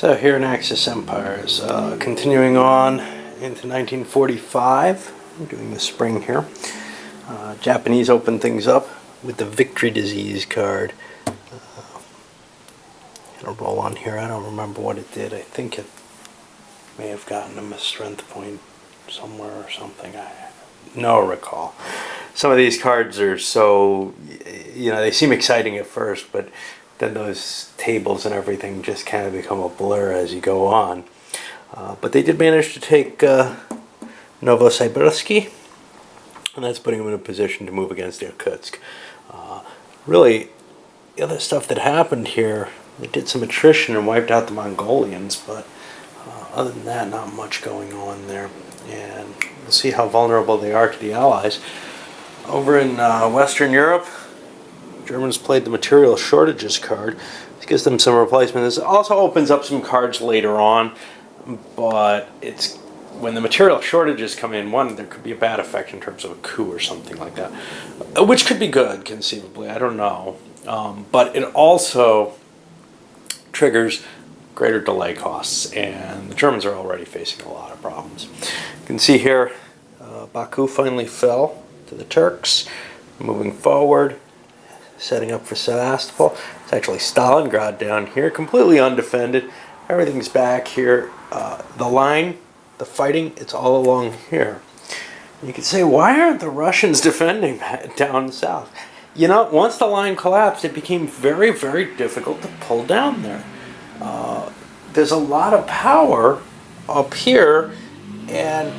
So here in Axis Empires, continuing on into 1945, I'm doing the spring here. Japanese opened things up with the Victory Disease card. Gonna roll on here. I don't remember what it did. I think it may have gotten him a strength point somewhere or something. I no recall. Some of these cards are so, they seem exciting at first, but then those tables and everything just kind of become a blur as you go on. But they did manage to take Novosibirsk, and that's putting them in a position to move against Irkutsk. Really, the other stuff that happened here, they did some attrition and wiped out the Mongolians, but other than that, not much going on there. And we'll see how vulnerable they are to the Allies. Over in Western Europe, Germans played the material shortages card. This gives them some replacements. This also opens up some cards later on, but it's when the material shortages come in, one, there could be a bad effect in terms of a coup or something like that, which could be good, conceivably. I don't know. But it also triggers greater delay costs, and the Germans are already facing a lot of problems. You can see here, Baku finally fell to the Turks. Moving forward, setting up for Sevastopol. It's actually Stalingrad down here, completely undefended. Everything's back here. The line, the fighting, it's all along here. You could say, why aren't the Russians defending down south? Once the line collapsed, it became very, very difficult to pull down there. There's a lot of power up here, and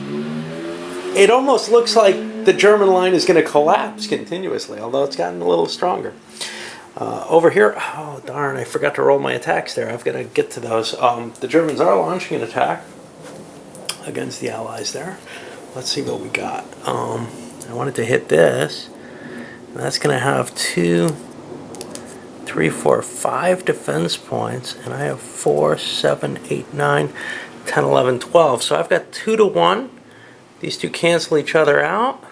it almost looks like the German line is going to collapse continuously, although it's gotten a little stronger. Over here, oh darn, I forgot to roll my attacks there. I've got to get to those. The Germans are launching an attack against the Allies there. Let's see what we got. I wanted to hit this. That's going to have 2, 3, 4, 5 defense points, and I have 4, 7, 8, 9, 10, 11, 12. So I've got 2 to 1. These two cancel each other out.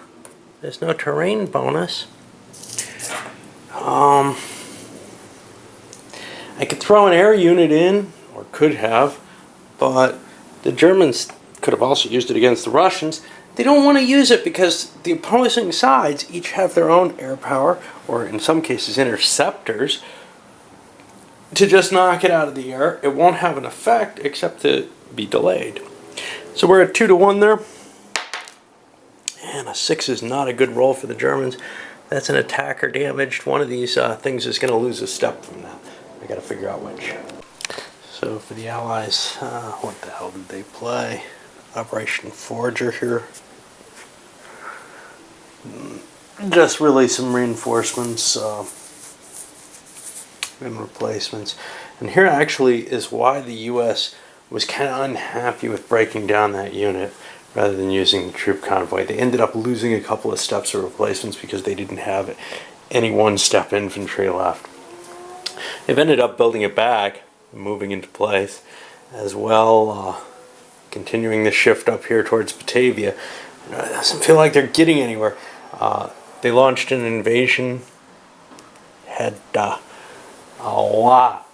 There's no terrain bonus. I could throw an air unit in, or could have, but the Germans could have also used it against the Russians. They don't want to use it because the opposing sides each have their own air power, or in some cases interceptors, to just knock it out of the air. It won't have an effect except to be delayed. So we're at 2 to 1 there. And a 6 is not a good roll for the Germans. That's an attacker damaged. One of these things is going to lose a step from that. I got to figure out which. So for the Allies, what the hell did they play? Operation Forager here. Just really some reinforcements and replacements. And here actually is why the U.S. was kind of unhappy with breaking down that unit rather than using the troop convoy. They ended up losing a couple of steps of replacements because they didn't have any one-step infantry left. They've ended up building it back, moving into place, as well, continuing the shift up here towards Batavia. It doesn't feel like they're getting anywhere. They launched an invasion, had a lot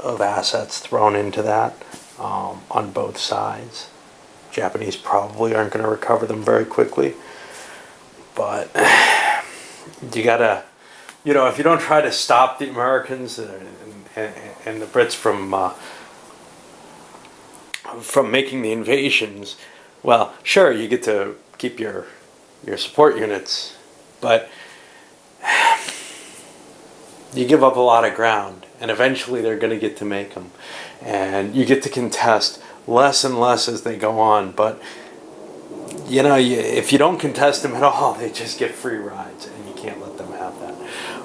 of assets thrown into that. On both sides. Japanese probably aren't going to recover them very quickly, but you gotta, if you don't try to stop the Americans and the Brits from making the invasions, well, sure, you get to keep your support units, but you give up a lot of ground, and eventually they're going to get to make them. And you get to contest less and less as they go on. But, if you don't contest them at all, they just get free rides, and you can't let them have that.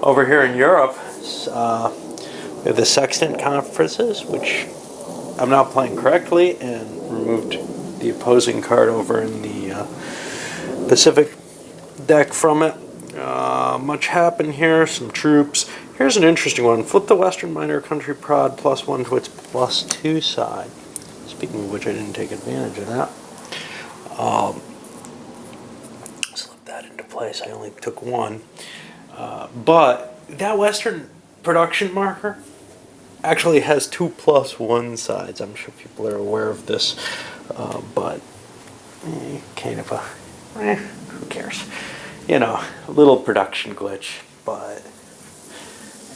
Over here in Europe, we have the Sextant Conferences, which I'm now playing correctly, and removed the opposing card over in the Pacific deck from it. Much happened here, some troops. Here's an interesting one. Flip the Western Minor Country Prod +1 to its +2 side. Speaking of which, I didn't take advantage of that. Slip that into place. I only took 1. But that Western production marker actually has 2+1 sides. I'm sure people are aware of this, but kind of who cares? You know, a little production glitch, but.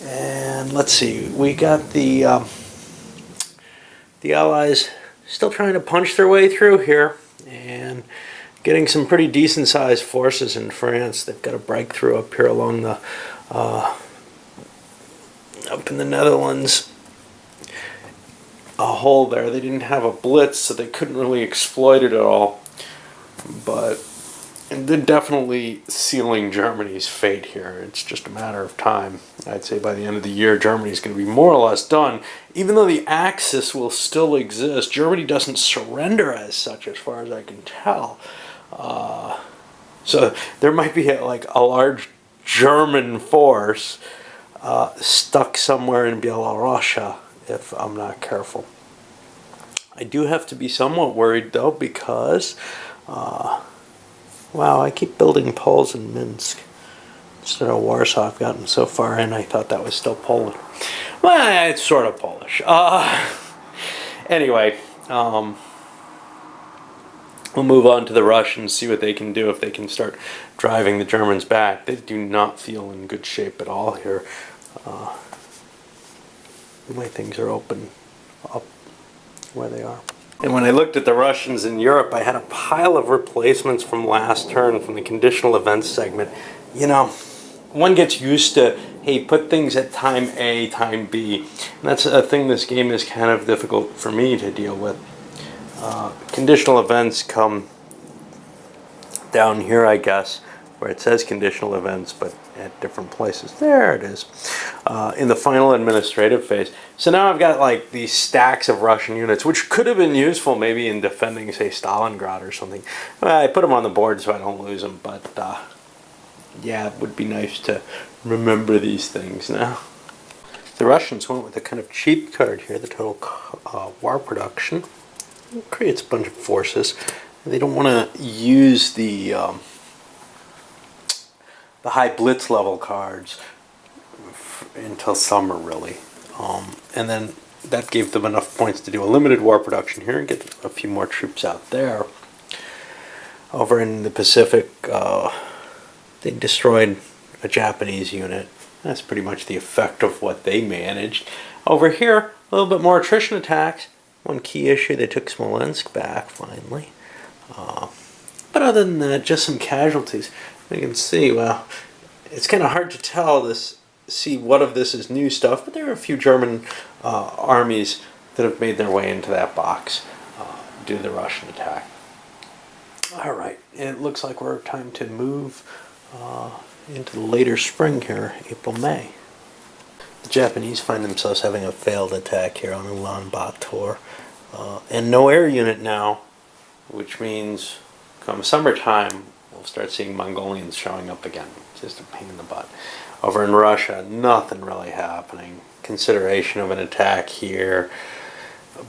And let's see, we got the Allies still trying to punch their way through here and getting some pretty decent sized forces in France. They've got a breakthrough up here along the up in the Netherlands. A hole there. They didn't have a blitz, so they couldn't really exploit it at all. But they're definitely sealing Germany's fate here. It's just a matter of time. I'd say by the end of the year, Germany's going to be more or less done. Even though the Axis will still exist, Germany doesn't surrender as such, as far as I can tell. So there might be a large German force stuck somewhere in Byelorussia if I'm not careful. I do have to be somewhat worried, though, because wow, I keep building poles in Minsk instead of Warsaw. I've gotten so far in, I thought that was still Poland. Well, it's sort of Polish. Anyway, we'll move on to the Russians, see what they can do if they can start driving the Germans back. They do not feel in good shape at all here. The way things are open up where they are. And when I looked at the Russians in Europe, I had a pile of replacements from last turn from the conditional events segment. You know, one gets used to, hey, put things at time A, time B. And that's a thing this game is kind of difficult for me to deal with. Conditional events come down here, I guess, where it says conditional events, but at different places. There it is. In the final administrative phase. So now I've got like these stacks of Russian units, which could have been useful maybe in defending, say, Stalingrad or something. Well, I put them on the board so I don't lose them, but yeah, it would be nice to remember these things now. The Russians went with a kind of cheap card here, the total war production. It creates a bunch of forces. They don't want to use the high blitz level cards until summer, really. And then that gave them enough points to do a limited war production here and get a few more troops out there. Over in the Pacific, they destroyed a Japanese unit. That's pretty much the effect of what they managed. Over here, a little bit more attrition attacks. One key issue, they took Smolensk back, finally. But other than that, just some casualties. You can see, well, it's kind of hard to tell see what of this is new stuff, but there are a few German armies that have made their way into that box due to the Russian attack. All right, it looks like we're time to move into the later spring here, April, May. The Japanese find themselves having a failed attack here on Ulaanbaatar, and no air unit now, which means come summertime, we'll start seeing Mongolians showing up again. Just a pain in the butt. Over in Russia, nothing really happening. Consideration of an attack here.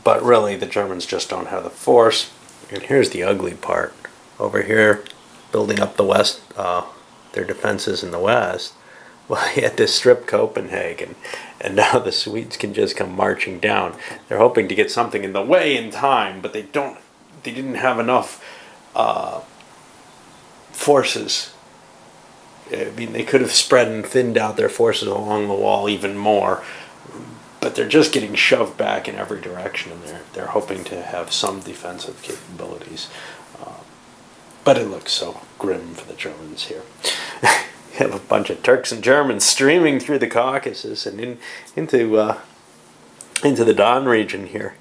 But really, the Germans just don't have the force. And here's the ugly part. Over here, building up the west, their defenses in the west. Well, he had to strip Copenhagen. And now the Swedes can just come marching down. They're hoping to get something in the way in time, but they didn't have enough forces. I mean, they could have spread and thinned out their forces along the wall even more, but they're just getting shoved back in every direction, and they're hoping to have some defensive capabilities. But it looks so grim for the Germans here. You have a bunch of Turks and Germans streaming through the Caucasus and into the Don region here,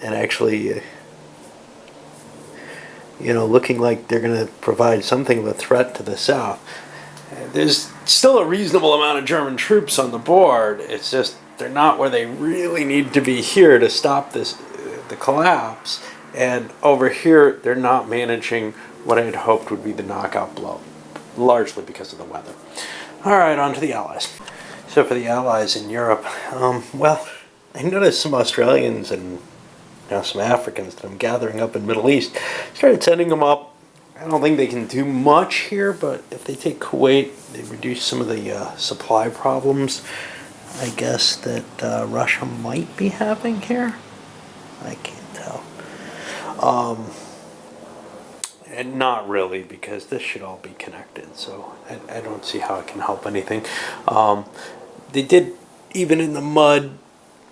and actually, looking like they're going to provide something of a threat to the south. There's still a reasonable amount of German troops on the board. It's just they're not where they really need to be here to stop the collapse. And over here, they're not managing what I had hoped would be the knockout blow, largely because of the weather. All right, on to the Allies. So for the Allies in Europe, well, I noticed some Australians and some Africans that I'm gathering up in Middle East. Started sending them up. I don't think they can do much here, but if they take Kuwait, they reduce some of the supply problems. I guess, that Russia might be having here. I can't tell. And not really, because this should all be connected, so I don't see how it can help anything. They did, even in the mud,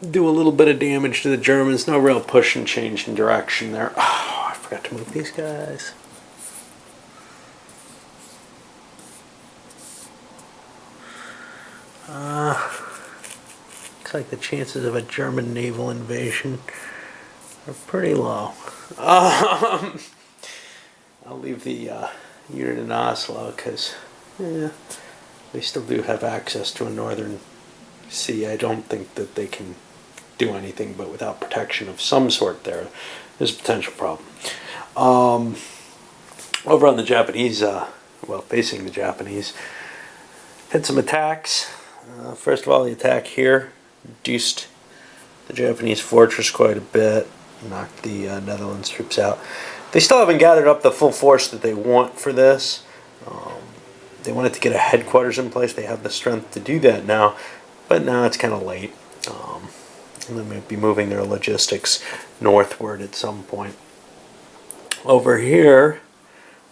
do a little bit of damage to the Germans. No real push and change in direction there. Oh, I forgot to move these guys. Looks like the chances of a German naval invasion are pretty low. I'll leave the unit in Oslo because they still do have access to a northern sea. I don't think that they can do anything, but without protection of some sort there's a potential problem. Over on the Japanese, facing the Japanese, had some attacks. First of all, the attack here reduced the Japanese fortress quite a bit, knocked the Netherlands troops out. They still haven't gathered up the full force that they want for this. They wanted to get a headquarters in place. They have the strength to do that now, but now it's kind of late. And they might be moving their logistics northward at some point. Over here,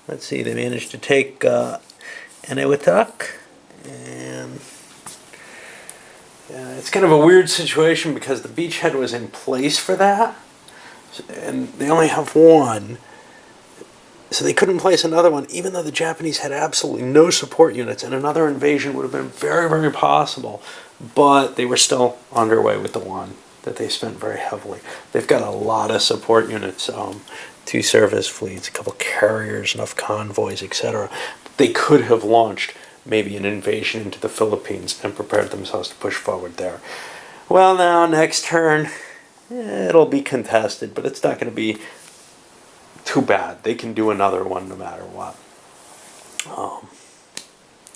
let's see, they managed to take Eniwetok, and it's kind of a weird situation because the beachhead was in place for that, and they only have one, so they couldn't place another one, even though the Japanese had absolutely no support units, and another invasion would have been very, very possible, but they were still underway with the one that they spent very heavily. They've got a lot of support units, 2 service fleets, a couple carriers, enough convoys, etc. They could have launched maybe an invasion into the Philippines and prepared themselves to push forward there. Well, now, next turn, it'll be contested, but it's not going to be too bad. They can do another one no matter what.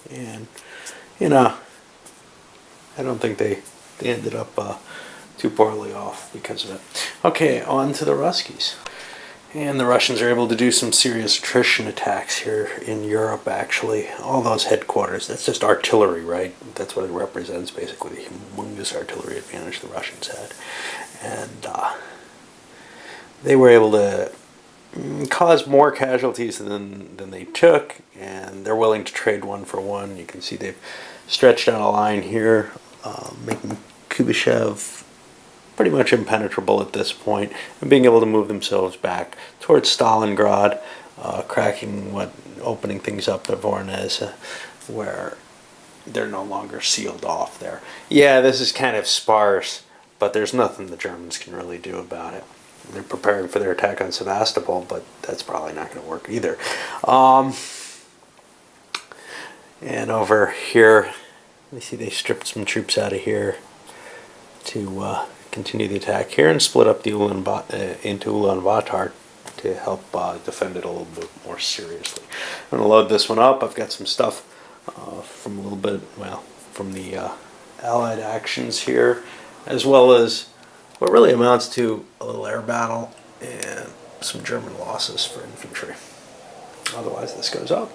And, I don't think they ended up too poorly off because of it. Okay, on to the Ruskies. And the Russians are able to do some serious attrition attacks here in Europe, actually. All those headquarters, that's just artillery, right? That's what it represents, basically, the humongous artillery advantage the Russians had. And they were able to cause more casualties than they took, and they're willing to trade one for one. You can see they've stretched out a line here, making Kuybyshev pretty much impenetrable at this point, and being able to move themselves back towards Stalingrad, opening things up at Voronezh, where they're no longer sealed off there. Yeah, this is kind of sparse, but there's nothing the Germans can really do about it. They're preparing for their attack on Sevastopol, but that's probably not going to work either. And over here, you see they stripped some troops out of here to continue the attack here and split up the into Ulaanbaatar to help defend it a little bit more seriously. I'm going to load this one up. I've got some stuff from from the Allied actions here, as well as what really amounts to a little air battle and some German losses for infantry. Otherwise, this goes up.